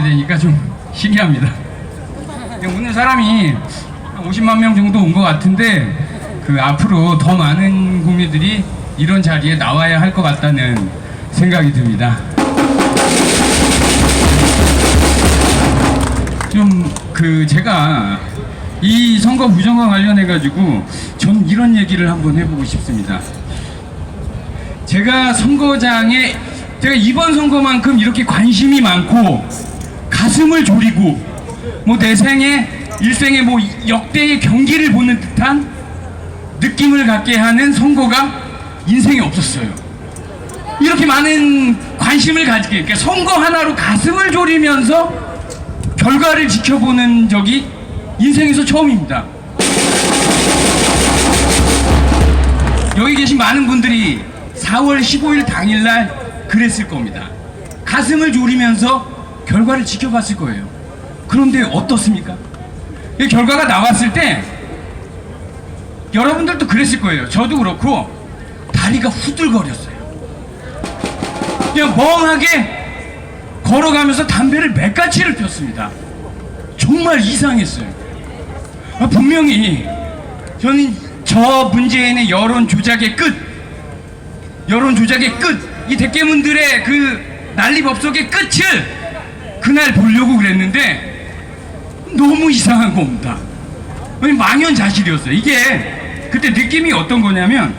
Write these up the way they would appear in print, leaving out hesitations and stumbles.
되니까 좀 신기합니다. 오늘 사람이 50만 명 정도 온 것 같은데 앞으로 더 많은 국민들이 이런 자리에 나와야 할 것 같다는 생각이 듭니다. 좀 제가 이 선거 부정과 관련해 가지고 저는 이런 얘기를 한번 해보고 싶습니다. 제가 이번 선거만큼 이렇게 관심이 많고 가슴을 졸이고 내 일생의 역대의 경기를 보는 듯한 느낌을 갖게 하는 선거가 인생에 없었어요. 이렇게 많은 관심을 가지게, 그러니까 선거 하나로 가슴을 졸이면서 결과를 지켜보는 적이 인생에서 처음입니다. 여기 계신 많은 분들이 4월 15일 당일날 그랬을 겁니다. 가슴을 졸이면서 결과를 지켜봤을 거예요. 그런데 어떻습니까? 이 결과가 나왔을 때 여러분들도 그랬을 거예요. 저도 그렇고 다리가 후들거렸어요. 그냥 멍하게 걸어가면서 담배를 몇 가지를 폈습니다. 정말 이상했어요. 분명히 저는 저 문재인의 여론 조작의 끝, 이 대깨문들의 난리법석의 끝을 그날 보려고 그랬는데 너무 이상한 겁니다. 망연자실이었어요. 이게 그때 느낌이 어떤 거냐면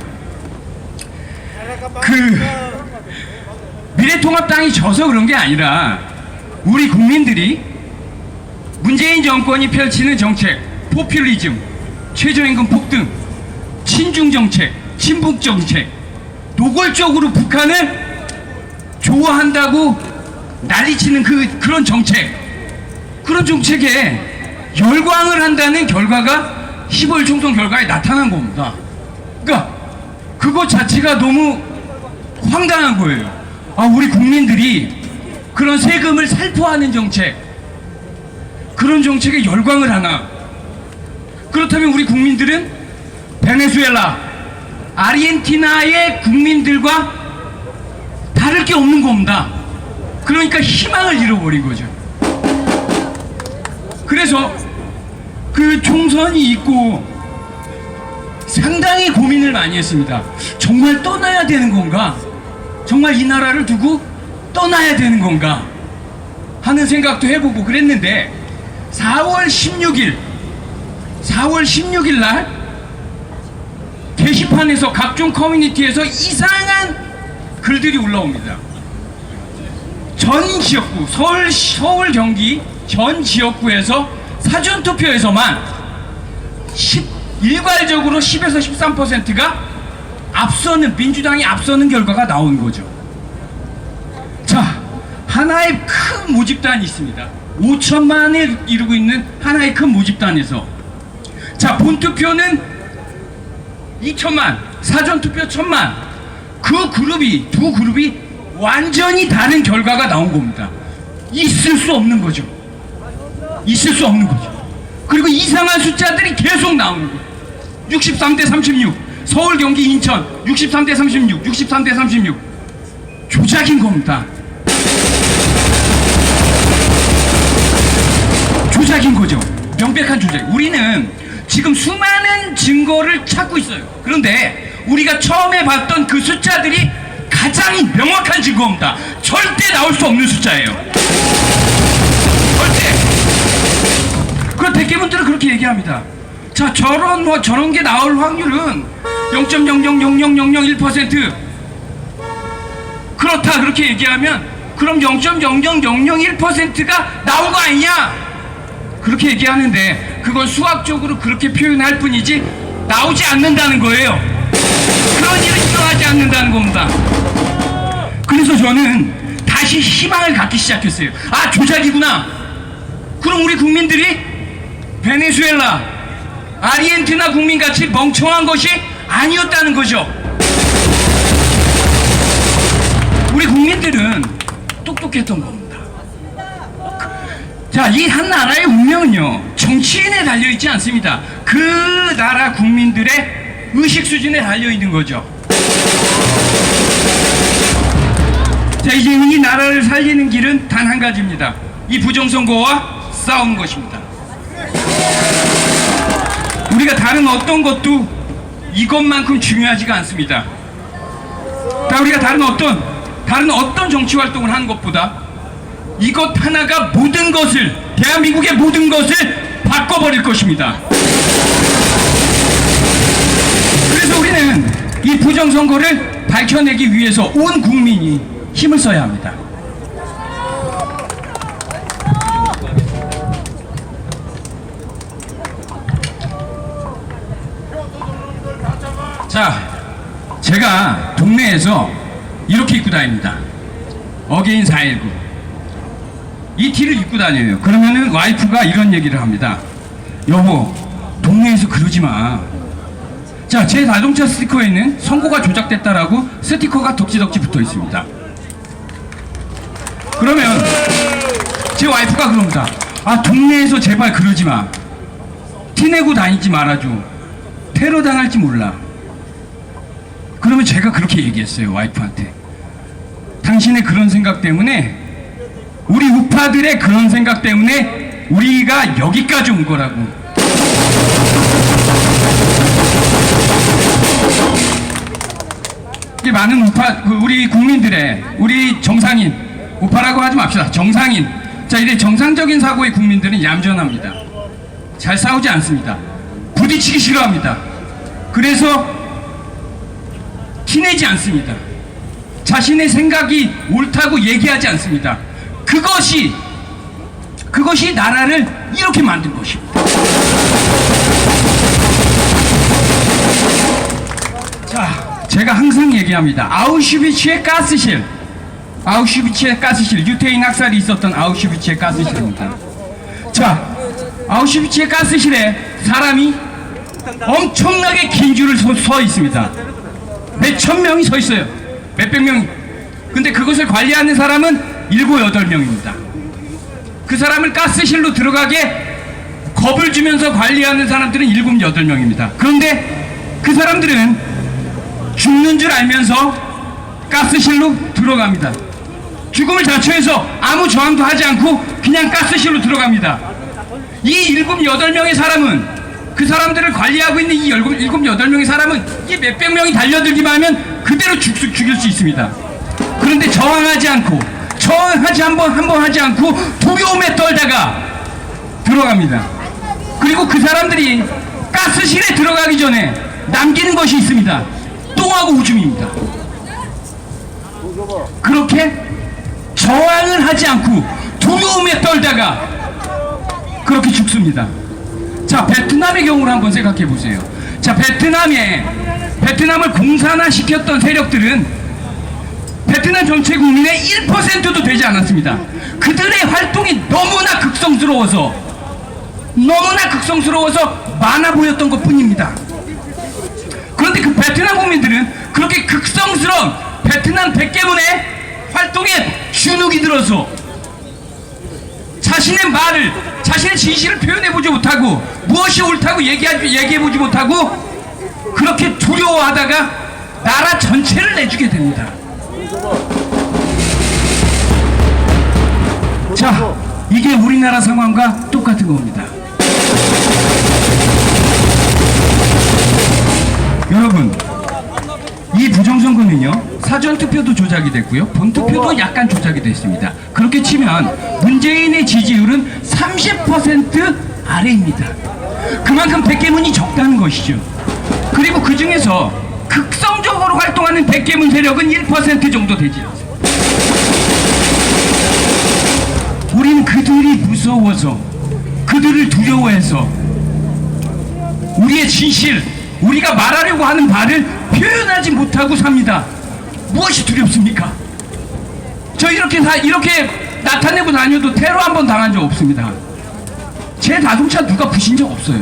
미래통합당이 져서 그런 게 아니라 우리 국민들이 문재인 정권이 펼치는 정책, 포퓰리즘, 최저임금 폭등, 친중 정책, 친북 정책, 노골적으로 북한을 좋아한다고 난리치는 그런 정책에 열광을 한다는 결과가 15일 총선 결과에 나타난 겁니다. 그러니까 그것 자체가 너무 황당한 거예요. 우리 국민들이 그런 세금을 살포하는 정책, 그런 정책에 열광을 하나? 그렇다면 우리 국민들은 베네수엘라, 아르헨티나의 국민들과 다를 게 없는 겁니다. 그러니까 희망을 잃어버린 거죠. 그래서 총선이 있고 상당히 고민을 많이 했습니다. 정말 떠나야 되는 건가? 정말 이 나라를 두고 떠나야 되는 건가? 하는 생각도 해보고 그랬는데 4월 16일 날 게시판에서 각종 커뮤니티에서 이상한 글들이 올라옵니다. 전 지역구, 서울 경기 전 지역구에서 사전투표에서만 일괄적으로 10에서 13%가 민주당이 앞서는 결과가 나온 거죠. 자, 하나의 큰 모집단이 있습니다. 5천만을 이루고 있는 하나의 큰 모집단에서 본투표는 2천만, 사전투표 1,000만, 두 그룹이 완전히 다른 결과가 나온 겁니다. 있을 수 없는 거죠. 그리고 이상한 숫자들이 계속 나오는 거예요. 63대 36, 서울, 경기, 인천 63대 36, 63대 36 조작인 겁니다. 조작인 거죠. 명백한 조작. 우리는 지금 수많은 증거를 찾고 있어요. 그런데 우리가 처음에 봤던 그 숫자들이 가장 명확한 증거입니다. 절대 나올 수 없는 숫자예요. 절대. 그 대개분들은 그렇게 얘기합니다. 자, 저런 게 나올 확률은 0.0000001%. 그렇다 그렇게 얘기하면 그럼 0.00001%가 나온 거 아니냐? 그렇게 얘기하는데 그건 수학적으로 그렇게 표현할 뿐이지 나오지 않는다는 거예요. 그런 일은 일어나지 않는다는 겁니다. 그래서 저는 다시 희망을 갖기 시작했어요. 조작이구나. 그럼 우리 국민들이 베네수엘라, 아르헨티나 국민같이 멍청한 것이 아니었다는 거죠. 우리 국민들은 똑똑했던 겁니다. 자, 이 한 나라의 운명은요 정치인에 달려있지 않습니다. 그 나라 국민들의 의식 수준에 달려있는 거죠. 자, 이제 이 나라를 살리는 길은 단 한 가지입니다. 이 부정선거와 싸우는 것입니다. 우리가 다른 어떤 것도 이것만큼 중요하지가 않습니다. 우리가 다른 어떤 정치 활동을 하는 것보다 이것 하나가 모든 것을, 대한민국의 모든 것을 바꿔버릴 것입니다. 그래서 우리는 이 부정선거를 밝혀내기 위해서 온 국민이 힘을 써야 합니다. 자, 제가 동네에서 이렇게 입고 다닙니다. 어게인 4.19 이 티를 입고 다녀요. 그러면은 와이프가 이런 얘기를 합니다. 여보, 동네에서 그러지 마. 자, 제 자동차 스티커에는 선거가 조작됐다라고 스티커가 덕지덕지 붙어 있습니다. 그러면 제 와이프가 그럽니다. 아, 동네에서 제발 그러지 마. 티내고 다니지 말아줘. 테러 당할지 몰라. 그러면 제가 그렇게 얘기했어요, 와이프한테. 당신의 그런 생각 때문에, 우리 우파들의 그런 생각 때문에 우리가 여기까지 온 거라고. 많은 우파, 우리 국민들의, 우리 정상인, 우파라고 하지 맙시다. 정상인. 자, 이래 정상적인 사고의 국민들은 얌전합니다. 잘 싸우지 않습니다. 부딪히기 싫어합니다. 그래서 티내지 않습니다. 자신의 생각이 옳다고 얘기하지 않습니다. 그것이 나라를 이렇게 만든 것입니다. 자, 제가 항상 얘기합니다. 아우슈비츠의 가스실, 유태인 학살이 있었던 아우슈비츠의 가스실입니다. 자, 아우슈비츠의 가스실에 사람이 엄청나게 긴 줄을 서 있습니다. 몇천 명이 서 있어요. 몇백 명이. 근데 그것을 관리하는 사람은 7, 8명입니다. 그 사람을 가스실로 들어가게 겁을 주면서 관리하는 사람들은 7, 8명입니다. 그런데 그 사람들은 죽는 줄 알면서 가스실로 들어갑니다. 죽음을 자초해서 아무 저항도 하지 않고 그냥 가스실로 들어갑니다. 이 7, 8명의 사람은, 그 사람들을 관리하고 있는 이 7, 8명의 사람은 이 몇백 명이 달려들기만 하면 그대로 죽일 수 있습니다. 그런데 저항하지 않고, 한 번 하지 않고 두려움에 떨다가 들어갑니다. 그리고 그 사람들이 가스실에 들어가기 전에 남기는 것이 있습니다. 똥하고 오줌입니다. 그렇게 저항을 하지 않고 두려움에 떨다가 그렇게 죽습니다. 자, 베트남의 경우를 한번 생각해 보세요. 자, 베트남을 공산화시켰던 세력들은 베트남 전체 국민의 1%도 되지 않았습니다. 그들의 활동이 너무나 극성스러워서 많아 보였던 것 뿐입니다. 그런데 그 베트남 국민들은 그렇게 극성스러운 베트남 백개문의 활동에 주눅이 들어서 자신의 진실을 표현해보지 못하고, 무엇이 옳다고 얘기해보지 못하고, 그렇게 두려워하다가 나라 전체를 내주게 됩니다. 자, 이게 우리나라 상황과 똑같은 겁니다. 여러분, 이 부정선거는요, 사전투표도 조작이 됐고요, 본투표도 약간 조작이 됐습니다. 그렇게 치면 문재인의 지지율은 30% 아래입니다. 그만큼 백개문이 적다는 것이죠. 그리고 그 중에서 극성적으로 활동하는 백개문 세력은 1% 정도 되지 않습니다. 우린 그들이 무서워서, 그들을 두려워해서 우리의 진실, 우리가 말하려고 하는 바를 표현하지 못하고 삽니다. 무엇이 두렵습니까? 저 이렇게 나타내고 다녀도 테러 한 번 당한 적 없습니다. 제 자동차 누가 부신 적 없어요.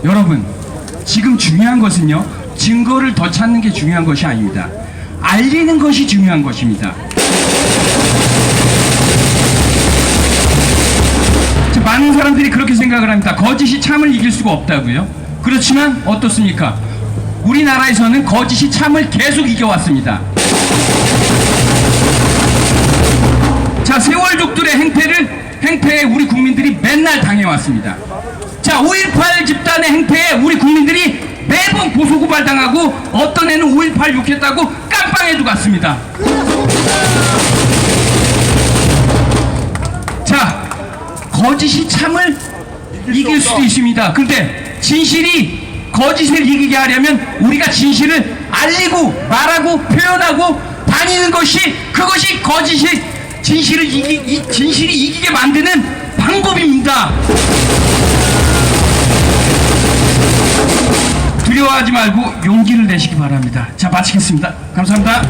여러분, 지금 중요한 것은요, 증거를 더 찾는 게 중요한 것이 아닙니다. 알리는 것이 중요한 것입니다. 많은 사람들이 그렇게 생각을 합니다. 거짓이 참을 이길 수가 없다고요. 그렇지만 어떻습니까? 우리나라에서는 거짓이 참을 계속 이겨왔습니다. 자, 세월족들의 행패에 우리 국민들이 맨날 당해왔습니다. 자, 5.18 집단의 행패에 우리 국민들이 매번 고소고발당하고 어떤 애는 5.18 욕했다고 깜빵에도 갔습니다. 자, 거짓이 참을 이길 수도 있습니다. 근데 진실이 거짓을 이기게 하려면 우리가 진실을 알리고 말하고 표현하고 다니는 것이, 그것이 거짓이 진실이 이기게 만드는 방법입니다. 두려워하지 말고 용기를 내시기 바랍니다. 자, 마치겠습니다. 감사합니다.